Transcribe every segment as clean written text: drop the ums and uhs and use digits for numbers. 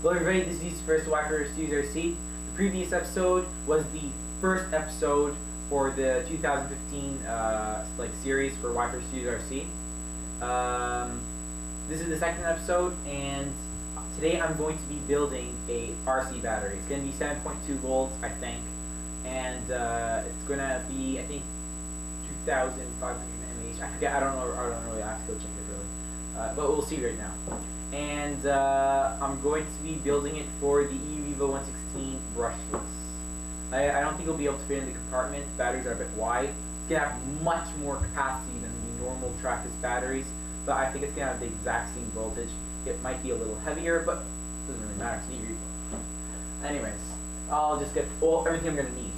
Hello everybody, this is first Wacker Studios RC. The previous episode was the first episode for the 2015 series for Wacker Studios RC. This is the second episode, and today I'm going to be building a RC battery. It's going to be 7.2 volts, I think, and it's going to be, I think, 2,500 mAh. I forget. I don't know. I have to go check it really, but we'll see right now. And I'm going to be building it for the eRevo 116 brushless. I don't think it'll be able to fit in the compartment. Batteries are a bit wide. It's going to have much more capacity than the normal trackless batteries, but I think it's going to have the exact same voltage. It might be a little heavier, but it doesn't really matter. It's eRevo. Anyways, I'll just get everything I'm going to need.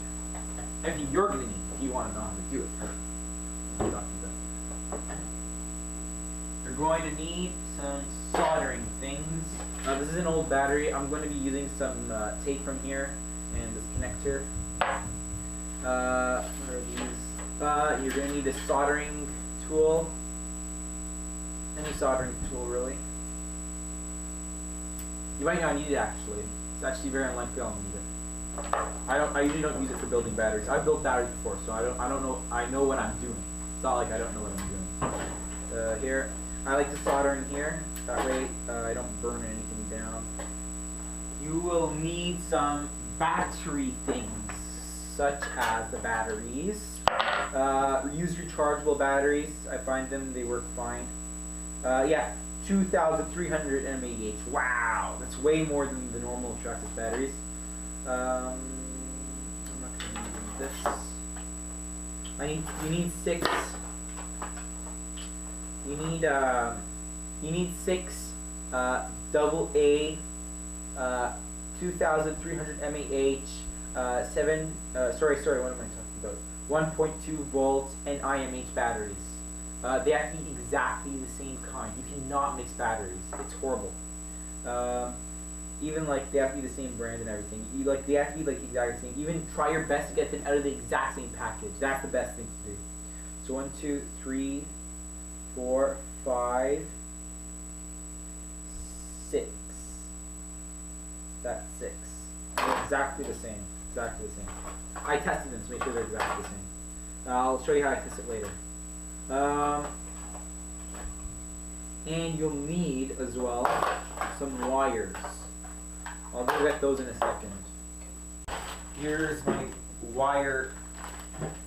Everything you're going to need if you want to know how to do it. You're going to need some soldering things. This is an old battery. I'm going to be using some tape from here and this connector. What are these? You're going to need a soldering tool. Any soldering tool, really. You might not need it actually. It's actually very unlikely I'll need it. I usually don't use it for building batteries. I've built batteries before, so I don't know. I know what I'm doing. It's not like I don't know what I'm doing. Here. I like to solder in here, that way I don't burn anything down. You will need some battery things, such as the batteries. Use rechargeable batteries. I find them, they work fine. Yeah, 2,300 mAh. Wow, that's way more than the normal trackless batteries. I'm not going to use this. You need six. You need six double A 2,300 mAh sorry, what am I talking about? 1.2 volts NiMH batteries. They have to be exactly the same kind. You cannot mix batteries. It's horrible. Even like they have to be the same brand and everything. They have to be like exactly the same. Even try your best to get them out of the exact same package. That's the best thing to do. So 1, 2, 3, 4, 5, 6. That's 6. They're exactly the same. Exactly the same. I tested them to make sure they're exactly the same. I'll show you how I test it later. And you'll need as well some wires. I'll go get those in a second. Here's my wire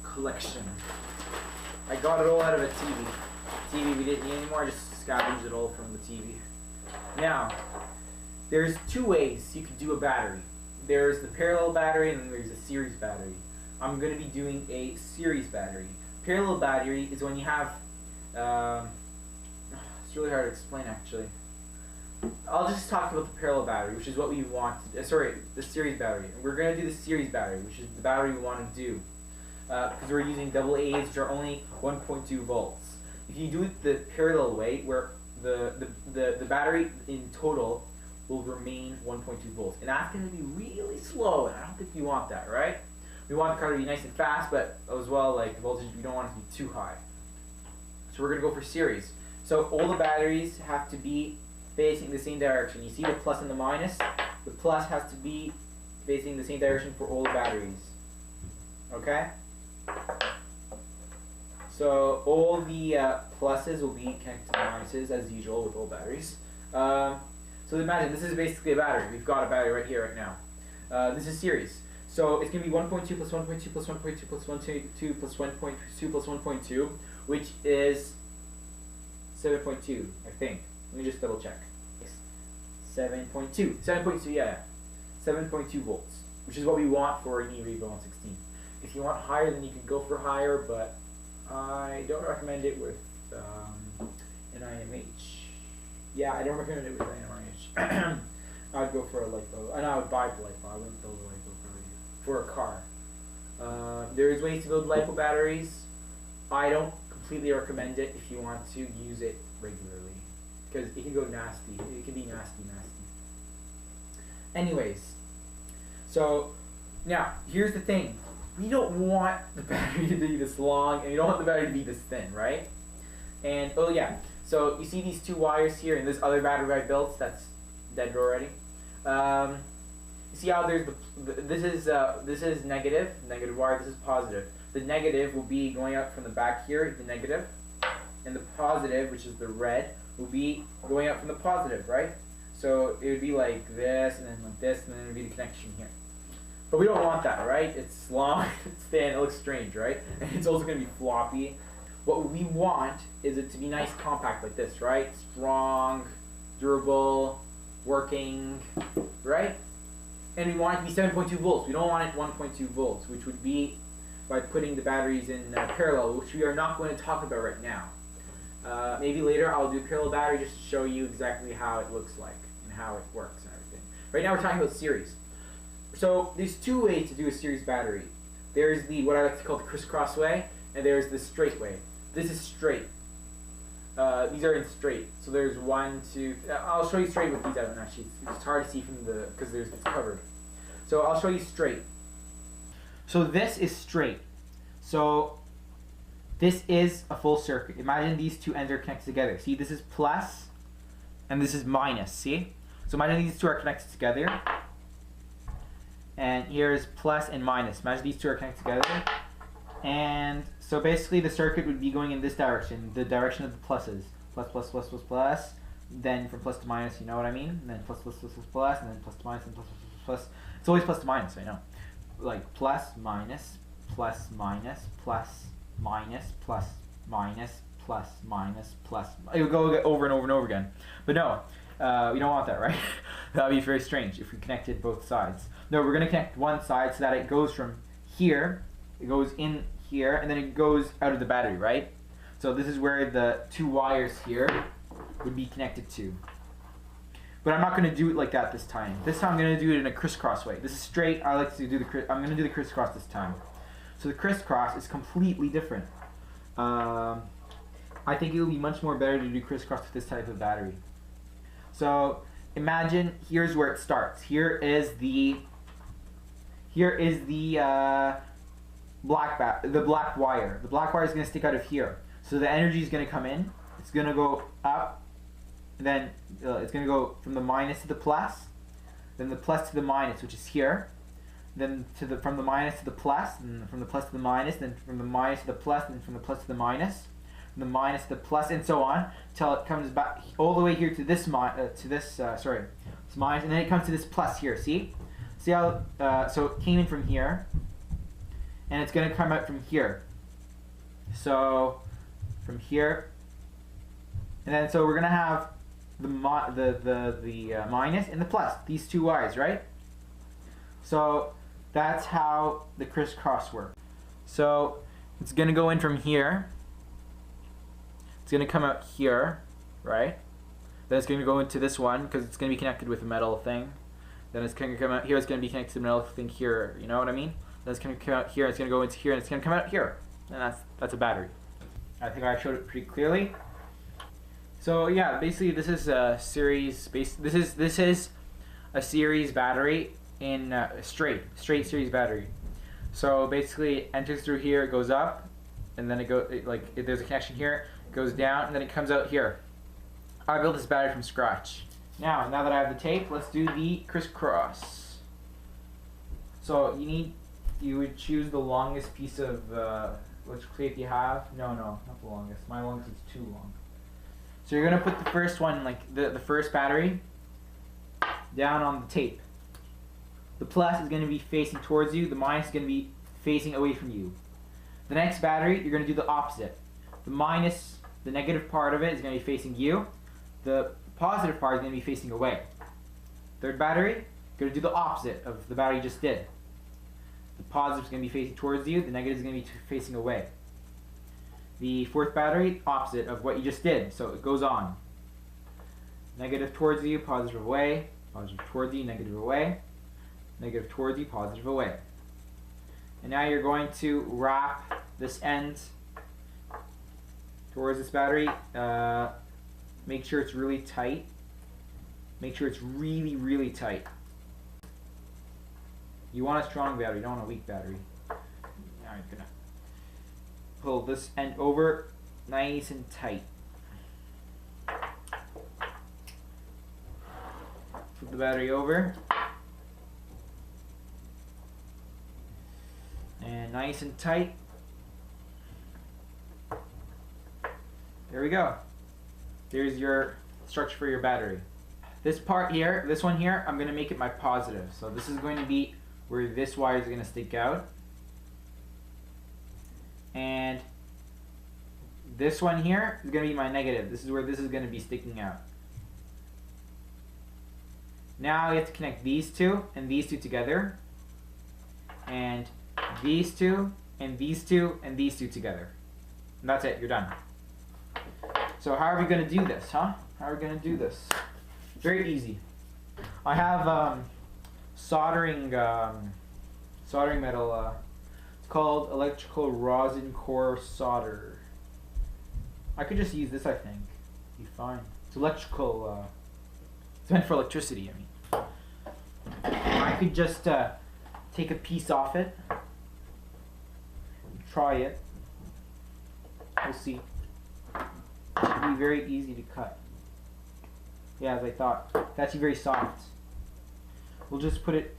collection. I got it all out of a TV. TV we didn't need anymore, I just scavenged it all from the TV. Now, there's two ways you could do a battery. There's the parallel battery and then there's a series battery. I'm going to be doing a series battery. Parallel battery is when you have, it's really hard to explain actually. I'll just talk about the parallel battery, which is what we want, the series battery. We're going to do the series battery, which is the battery we want to do. Because we're using double A's, which are only 1.2 volts. If you do it the parallel way, where the battery in total will remain 1.2 volts, and that's going to be really slow, and I don't think you want that, right? We want the car to be nice and fast, but as well, like the voltage, we don't want it to be too high. So we're going to go for series. So all the batteries have to be facing the same direction. You see the plus and the minus? The plus has to be facing the same direction for all the batteries. Okay? So all the pluses will be connected to the minuses as usual with all batteries. So imagine this is basically a battery. We've got a battery right here, right now. This is series. So it's going to be 1.2 plus 1.2 plus 1.2 plus 1.2 plus 1.2 plus 1.2, which is 7.2, I think. Let me just double check. 7.2. 7.2, yeah. 7.2 volts, which is what we want for an eRevo 116. If you want higher, then you can go for higher, but I don't recommend it with NiMH. Yeah, I don't recommend it with NiMH. I'd go for a LiPo, and I would buy the LiPo. I wouldn't build a LiPo for a car. There's ways to build LiPo batteries. I don't completely recommend it if you want to use it regularly, because it can go nasty. It can be nasty. Anyways, so now here's the thing. We don't want the battery to be this long, and you don't want the battery to be this thin, right? And, oh yeah, so you see these two wires here and this other battery I built that's dead already? You see how there's this is negative wire. This is positive. The negative will be going out from the back here, the negative, and the positive, which is the red, will be going out from the positive, right? So it would be like this, and then like this, and then it would be the connection here. But we don't want that, right? It's long, it's thin, it looks strange, right? And it's also going to be floppy. What we want is it to be nice, compact like this, right? Strong, durable, working, right? And we want it to be 7.2 volts. We don't want it 1.2 volts, which would be by putting the batteries in parallel, which we are not going to talk about right now. Maybe later I'll do a parallel battery just to show you exactly how it looks like and how it works and everything. Right now we're talking about series. So there's two ways to do a series battery. There's the what I like to call the crisscross way, and there's the straight way. This is straight. These are in straight. So there's 1, 2. I'll show you straight with these out actually. It's hard to see from the because it's covered. So I'll show you straight. So this is straight. So this is a full circuit. Imagine these two ends are connected together. See, this is plus, and this is minus. See? So imagine these two are connected together. And here's plus and minus. Imagine these two are connected together. And so basically the circuit would be going in this direction, the direction of the pluses. Plus, plus, plus, plus, plus. Then from plus to minus, you know what I mean? And then plus, plus, plus, plus, plus, and then plus to minus, and plus, plus, plus, plus. It's always plus to minus, I know. Like plus, minus, plus, minus, plus, minus, plus, minus, plus, minus, plus. It would go over and over and over again. But no, we don't want that, right? That would be very strange if we connected both sides. No, we're going to connect one side so that it goes from here, it goes in here, and then it goes out of the battery, right? So this is where the two wires here would be connected to. But I'm not going to do it like that this time. This time I'm going to do it in a crisscross way. This is straight. I like to do I'm going to do the crisscross this time. So the crisscross is completely different. I think it will be much more better to do crisscross with this type of battery. So imagine here's where it starts. Here is the black wire. The black wire is going to stick out of here. So the energy is going to come in. It's going to go up. And then it's going to go from the minus to the plus. Then the plus to the minus, which is here. Then from the minus to the plus. And from the plus to the minus. Then from the minus to the plus. And from the plus to the minus. From the minus to the plus, and so on, till it comes back all the way here to this this minus, and then it comes to this plus here. See how so it came in from here, and it's going to come out from here. So from here, and then so we're going to have the minus and the plus, these two wires, right? So that's how the crisscross works. So it's going to go in from here. It's going to come out here, right? Then it's going to go into this one because it's going to be connected with a metal thing. Then it's going to come out here. It's going to be connected to the metal thing here. You know what I mean? Then it's going to come out here. It's going to go into here, and it's going to come out here. And that's a battery. I think I showed it pretty clearly. So yeah, basically this is a series. This is a series battery in straight series battery. So basically, it enters through here. It goes up, and then there's a connection here. Goes down, and then it comes out here. I built this battery from scratch. Now that I have the tape, let's do the crisscross. So you would choose the longest piece of which tape you have. No, not the longest. My longest is too long. So you're gonna put the first one, like the first battery, down on the tape. The plus is gonna be facing towards you. The minus is gonna be facing away from you. The next battery, you're gonna do the opposite. The minus, the negative part of it is going to be facing you. The positive part is going to be facing away. Third battery, going to do the opposite of the battery you just did. The positive is going to be facing towards you. The negative is going to be facing away. The fourth battery, opposite of what you just did. So it goes on. Negative towards you, positive away. Positive towards you, negative away. Negative towards you, positive away. And now you're going to wrap this end towards this battery. Make sure it's really tight. Make sure it's really, really tight. You want a strong battery, you don't want a weak battery. Now you're gonna pull this end over nice and tight. the battery over. And nice and tight. There we go. There's your structure for your battery. This part here, this one here, I'm going to make it my positive. So this is going to be where this wire is going to stick out. And this one here is going to be my negative. This is where this is going to be sticking out. Now you have to connect these two and these two together. And these two and these two and these two together. And that's it, you're done. So how are we going to do this, huh? How are we going to do this? Very easy. I have soldering metal. It's called electrical rosin core solder. I could just use this, I think. Be fine. It's electrical. It's meant for electricity. I mean, I could just take a piece off it. Try it. We'll see. It'll be very easy to cut. Yeah, as I thought. It's actually very soft. We'll just put it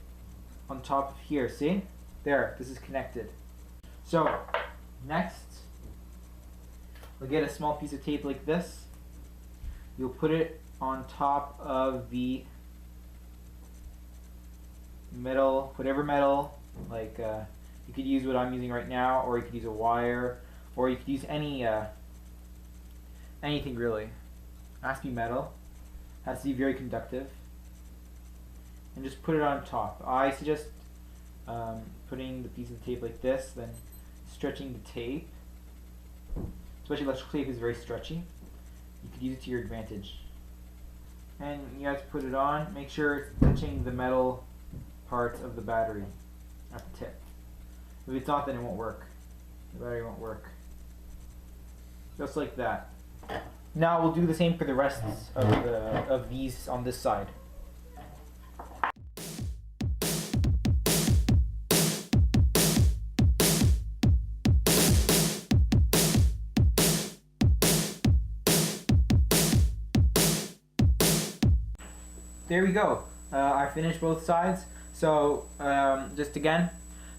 on top of here, see? There, this is connected. So, next, we'll get a small piece of tape like this. You'll put it on top of the metal, whatever metal, like you could use what I'm using right now, or you could use a wire, or you could use any anything really. It has to be metal. It has to be very conductive. And just put it on top. I suggest putting the piece of tape like this, then stretching the tape. Especially electrical tape is very stretchy. You could use it to your advantage. And you have to put it on. Make sure it's touching the metal parts of the battery at the tip. If it's not, then it won't work. The battery won't work. Just like that. Now we'll do the same for the rest of these on this side. There we go. I finished both sides. So just again,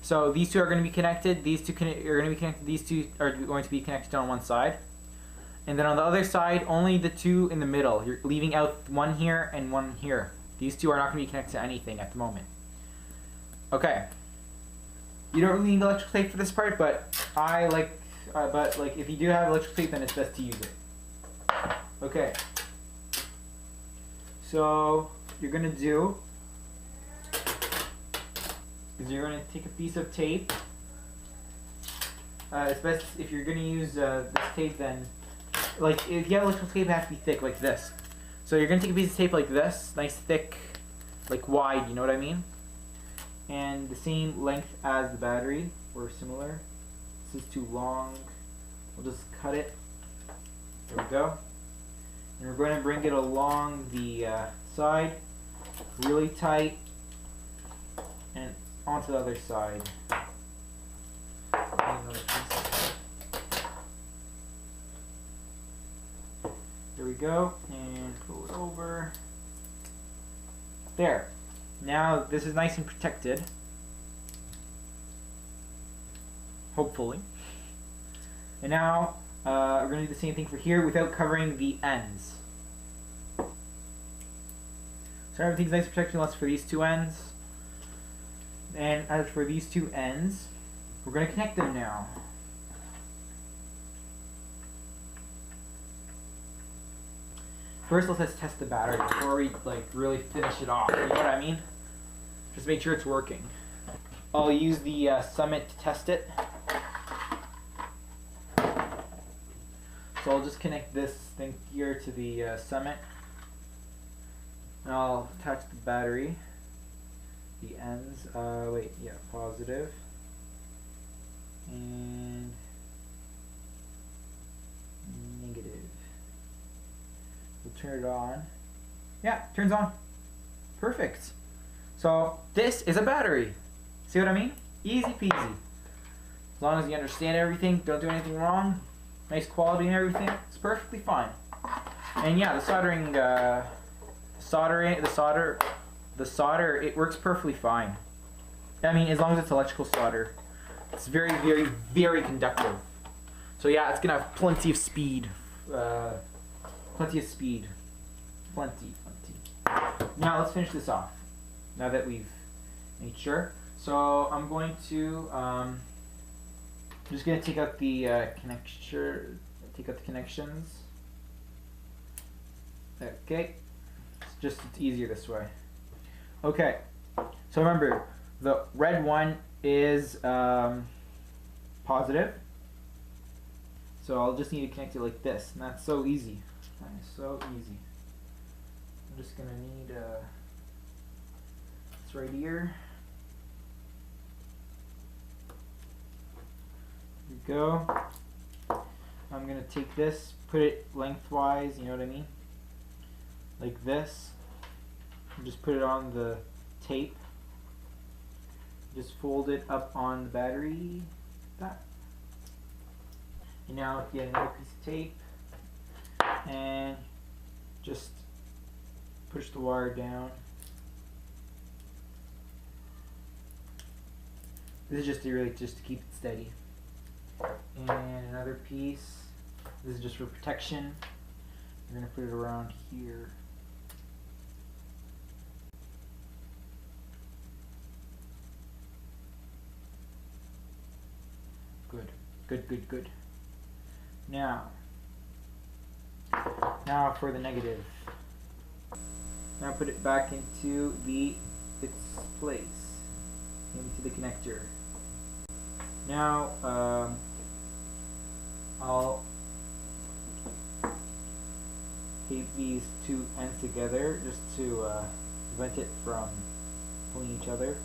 so these two are going to be connected. These two are going to be connected. These two are going to be connected on one side, and then on the other side, only the two in the middle. You're leaving out one here and one here. These two are not going to be connected to anything at the moment. Okay. You don't really need electrical tape for this part, but I like. But like, if you do have electrical tape, then it's best to use it. Okay. So you're gonna do is you're gonna take a piece of tape. It's best if you're gonna use this tape, then like if you have electrical tape, it has to be thick like this. So you're gonna take a piece of tape like this, nice thick, like wide. You know what I mean? And the same length as the battery, or similar. This is too long. We'll just cut it. There we go. And we're going to bring it along the side, really tight, and onto the other side. There we go, and pull it over. There. Now this is nice and protected. Hopefully. And now we're going to do the same thing for here without covering the ends. So everything's nice and protected unless for these two ends. And as for these two ends, we're going to connect them now. First, let's test the battery before we like really finish it off. You know what I mean? Just make sure it's working. I'll use the Summit to test it. So I'll just connect this thing here to the Summit. And I'll attach the battery. The ends. Positive. And negative. We'll turn it on. Yeah, it turns on. Perfect. So this is a battery. See what I mean? Easy peasy. As long as you understand everything, don't do anything wrong, nice quality and everything, it's perfectly fine. And yeah, the solder the solder, it works perfectly fine. I mean, as long as it's electrical solder. It's very, very, very conductive. So yeah, it's gonna have plenty of speed. Plenty of speed. Plenty. Now let's finish this off. Now that we've made sure. So I'm going to, I'm just gonna take out the connector, take out the connections. Okay, it's easier this way. Okay, so remember, the red one is positive. So I'll just need to connect it like this, and that's so easy. That is so easy. I'm just gonna need it's right here. Here we go. I'm gonna take this, put it lengthwise, you know what I mean? Like this. And just put it on the tape. Just fold it up on the battery. That. And now get another piece of tape and just push the wire down. This is just to keep it steady. And another piece. This is just for protection. We're gonna put it around here. Good. Now for the negative. Now put it back into its place, into the connector. Now I'll tape these two ends together just to prevent it from pulling each other.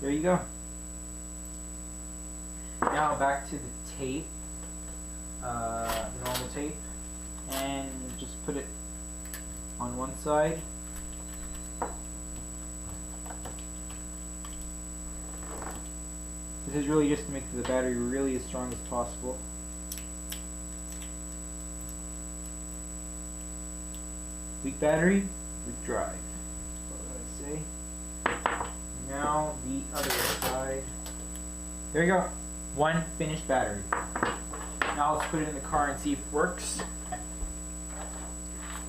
There you go. Now back to the tape, normal tape, and just put it on one side. This is really just to make the battery really as strong as possible. Weak battery, weak drive. What did I say? Now the other side. There you go. One finished battery. Now let's put it in the car and see if it works.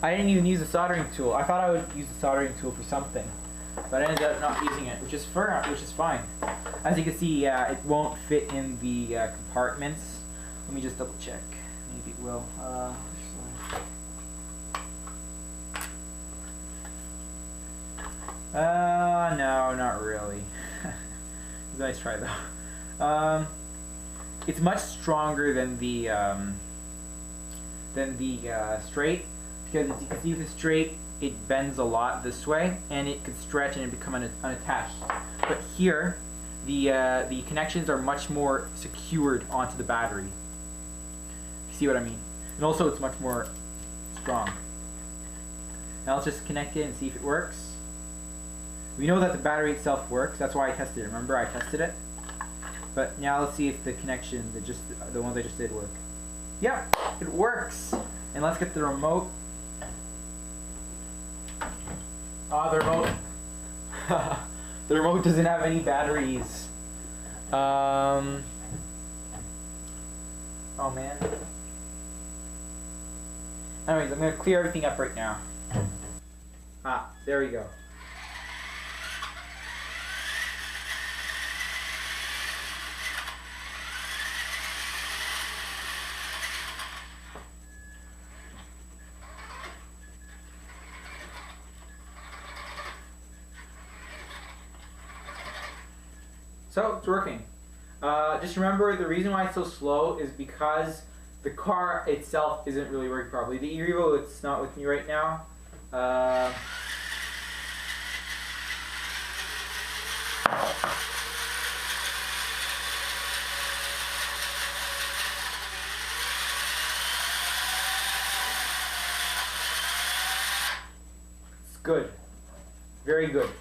I didn't even use a soldering tool. I thought I would use a soldering tool for something, but I ended up not using it, which is fine. As you can see, it won't fit in the compartments. Let me just double check. Maybe it will. No, not really. It's a nice try though. It's much stronger than the straight, because as you can see with the straight, it bends a lot this way, and it could stretch and become unattached. But here, the connections are much more secured onto the battery. You see what I mean? And also, it's much more strong. Now let's just connect it and see if it works. We know that the battery itself works. That's why I tested it. Remember, I tested it. But now let's see if the connection, the ones I just did, work. Yep, it works. And let's get the remote. The remote. The remote doesn't have any batteries. Oh man. Anyways, I'm gonna clear everything up right now. There we go. So it's working. Just remember, the reason why it's so slow is because the car itself isn't really working properly. The eRevo, it's not with me right now. It's good. Very good.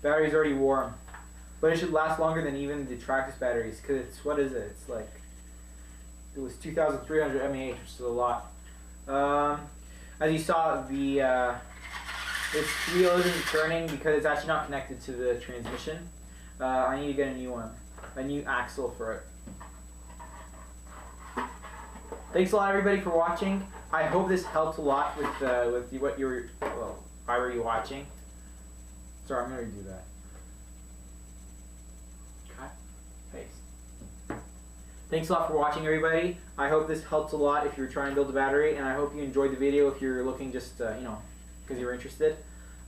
Battery's already warm, but it should last longer than even the Traxxas batteries, because it's, what is it? It's like, it was 2,300 mAh, which is a lot. as you saw, the this wheel isn't turning because it's actually not connected to the transmission. I need to get a new one, a new axle for it. Thanks a lot, everybody, for watching. I hope this helped a lot with what you were. Well, why were you watching? Sorry, I'm gonna do that. Cut, paste. Thanks a lot for watching, everybody. I hope this helped a lot if you're trying to build a battery, and I hope you enjoyed the video if you're looking just, because you're interested.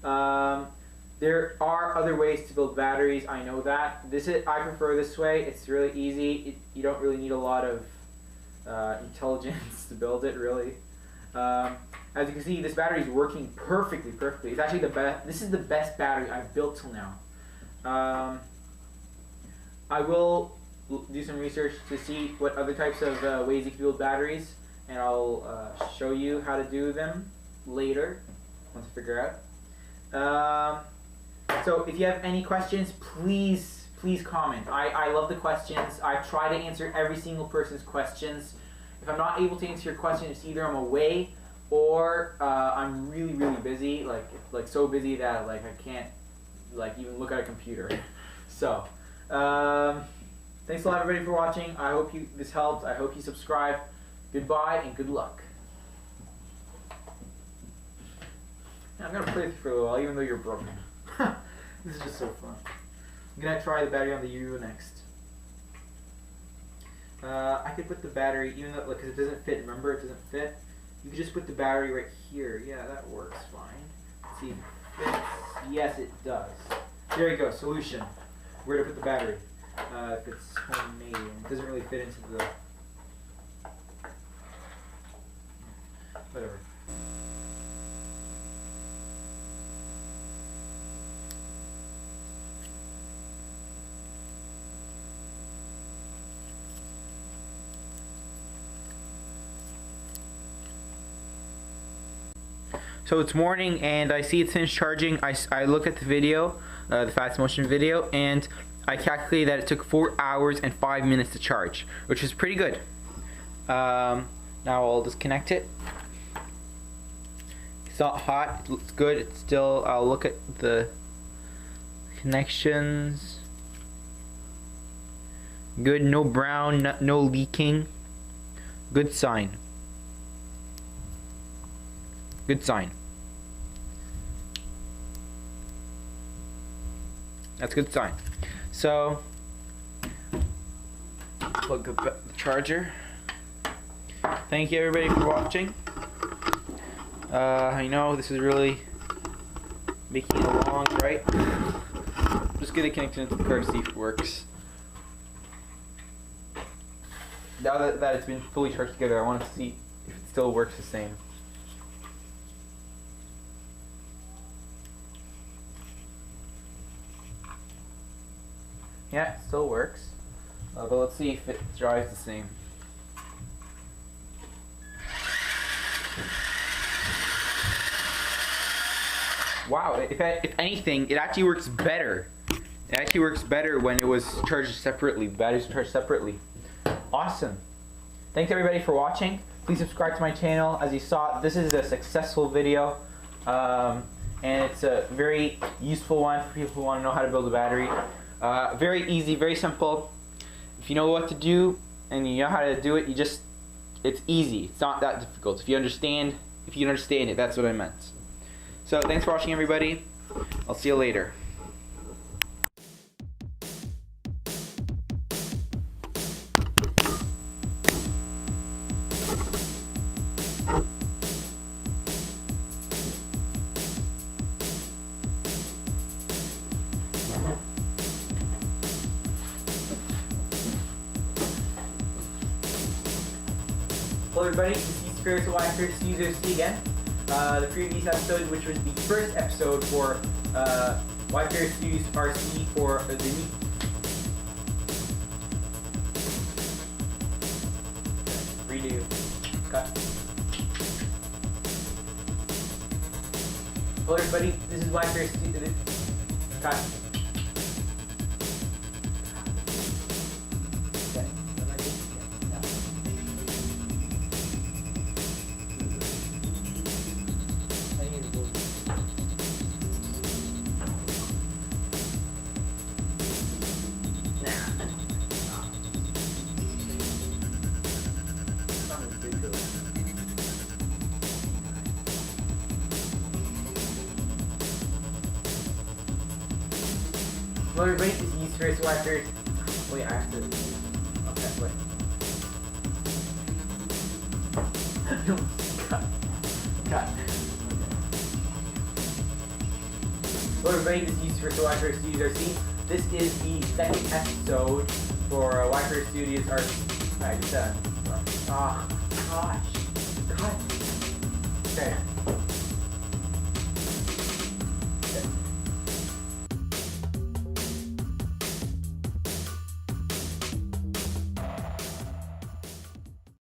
There are other ways to build batteries, I know that. I prefer this way. It's really easy. You don't really need a lot of intelligence to build it, really. As you can see, this battery is working perfectly. It's actually the best. This is the best battery I've built till now. I will do some research to see what other types of ways you can build batteries, and I'll show you how to do them later once I figure out. So if you have any questions, please comment. I love the questions. I try to answer every single person's questions. If I'm not able to answer your question, it's either I'm away or I'm really busy, like so busy that I can't even look at a computer. So thanks a lot, everybody, for watching. I hope this helped. I hope you subscribe. Goodbye and good luck. Now, I'm gonna play with you for a little while, even though you're broken. This is just so fun. I'm gonna try the battery on the Euro next. I could put the battery, even though, because it doesn't fit. Remember, it doesn't fit. You could just put the battery right here. Yeah, that works fine. Let's see if it fits. Yes, it does. There you go. Solution. Where to put the battery? If it's homemade, and it doesn't really fit into the. Whatever. So it's morning and I see it's finished charging. I look at the video, the Fast Motion video, and I calculated that it took 4 hours and 5 minutes to charge, which is pretty good. Now I'll disconnect it. It's not hot, it looks good. It's still, I'll look at the connections. Good, no brown, no leaking. Good sign. Good sign. That's a good sign. So, plug the charger. Thank you, everybody, for watching. I know this is really making it long, right? I'm just gonna connect it into the car, see if it works. Now that it's been fully charged together, I want to see if it still works the same. Yeah, it still works. But let's see if it drives the same. Wow, if anything, it actually works better. It actually works better when it was charged separately. The batteries are charged separately. Awesome. Thanks, everybody, for watching. Please subscribe to my channel. As you saw, this is a successful video. And it's a very useful one for people who want to know how to build a battery. Very easy, very simple. If you know what to do and you know how to do it, it's easy. It's not that difficult. If you understand it, that's what I meant. So thanks for watching, everybody. I'll see you later. Hello, everybody. This is Spiritual Wipers User C again. The previous episode, which was the first episode for Wipers Use RC for the new. Redo. Cut. Hello, everybody. This is Wipers. Cut. Well, everybody just use first watchers. Wait, I have to. Okay, wait. No, cut. Cut. Well, everybody just use first watchers to use our scene. This is the second episode for Watcher Studios Art. Alright, gosh. Cut. Okay.